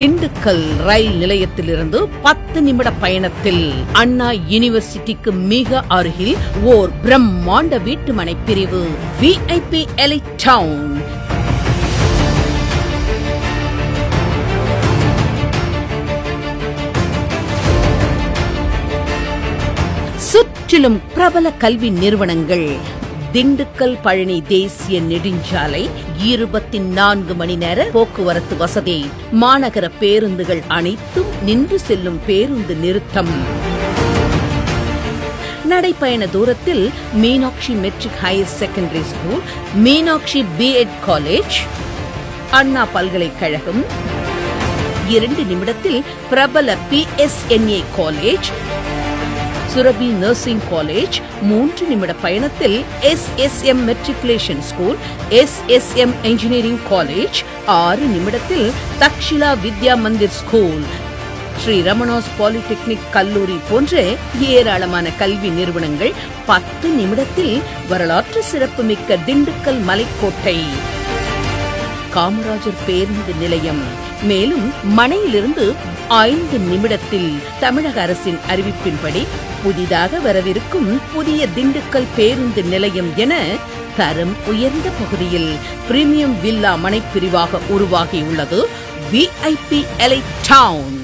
திண்டுக்கல் ரயில் நிலையத்திலிருந்து 10 நிமிட பயணத்தில் அண்ணா யூனிவர்சிட்டிக்கு மிக அருகில் ஓர் பிரம்மாண்ட வீட்டுமனை பிரிவு VIP எலைட் டவுன். சுற்றிலும் பிரபல கல்வி நிறுவனங்கள். திண்டுக்கல் பழனி தேசிய நெடுஞ்சாலை 24 மணி நேர போக்குவரத்து வசதி. மாநகர பேருந்துகள் அனைத்தும் நின்று செல்லும் பேருந்து நிறுத்தம். நடைப்பயண தூரத்தில் Meenakshi matric higher secondary school, Meenakshi B.Ed college, Anna பல்கலைக்கழகம். 2 நிமிடத்தில் பிரபல PSNA college, Surabhi nursing college. 3 நிமிட பயணத்தில் SSM matriculation school, SSM engineering college. 6 நிமிடத்தில் தக்ஷிலா வித்யா மந்திர் ஸ்கூல், ஸ்ரீ ரமணாஸ் பாலிடெக்னிக் கல்லூரி போன்ற ஏராளமான கல்வி நிறுவனங்கள். 10 நிமிடத்தில் வரலாற்று சிறப்புமிக்க திண்டுக்கல் மலைக்கோட்டை, காமராஜர் பேருந்து நிலையம். மேலும் மனையிலிருந்து 5 நிமிடத்தில் தமிழக அரசின் அறிவிப்பின்படி புதிதாக வரவிருக்கும் புதிய திண்டுக்கல் பேருந்து நிலையம் என தரம் உயர்ந்த பகுதியில் பிரீமியம் வில்லா மனைப்பிரிவாக உருவாகியுள்ளது VIP elite town.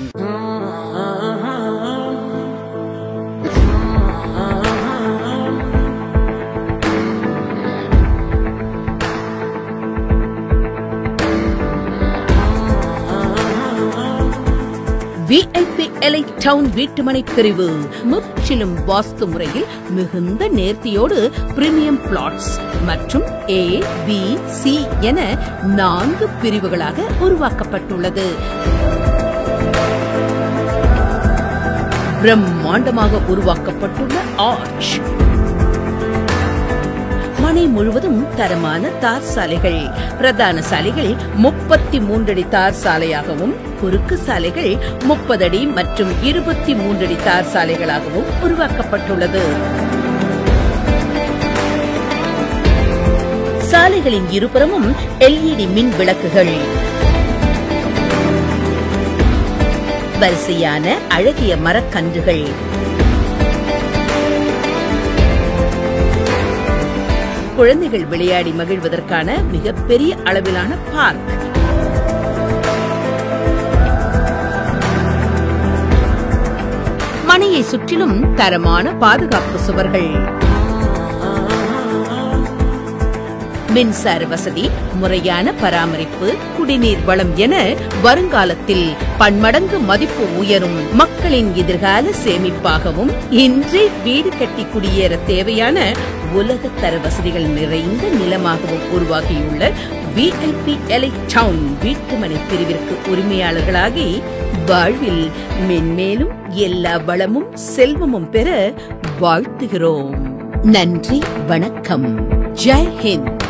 VIP elite town வீட்டுமனை பிரிவு முற்றிலும் வாஸ்து முறையில் மிகுந்த நேர்த்தியோடு பிரீமியம் பிளாட்ஸ் மற்றும் A, B, C என 4 பிரிவுகளாக உருவாக்கப்பட்டுள்ளது. பிரம்மாண்டமாக உருவாக்கப்பட்டுள்ள ஆர்ச். மனை முழுவதும் தரமான தார் சாலைகள். பிரதான சாலைகள் 33 அடி தார் சாலையாகவும், குறுக்கு சாலைகள் 30 அடி மற்றும் 23 அடி தார் சாலைகளாகவும் உருவாக்கப்பட்டுள்ளது. சாலைகளின் இருபுறமும் LED மின் விளக்குகள். வரிசையான அழகிய மரக்கன்றுகள். குழந்தைகள் விளையாடி மகிழ்வதற்கான மிகப்பெரிய அளவிலான பார்க். மனையை சுற்றிலும் தரமான பாதுகாப்பு சுவர்கள். மின்சார வசதி, முறையான பராமரிப்பு, குடிநீர் வளம் என வருங்காலத்தில் பன்மடங்கு மதிப்பு உயரும் மக்களின் எதிர்கால சேமிப்பாகவும் இன்றே வீடு கட்டி குடியேற தேவையான உலகத்தர வசதிகள் நிறைந்த நிலமாகவும் உருவாகியுள்ள VIP எலைட் டவுன் வீட்டுமனை பிரிவிற்கு உரிமையாளர்களாகி வாழ்வில் மென்மேலும் எல்லா வளமும் செல்வமும் பெற வாழ்த்துகிறோம். நன்றி, வணக்கம். ஜெய் ஹிந்த்.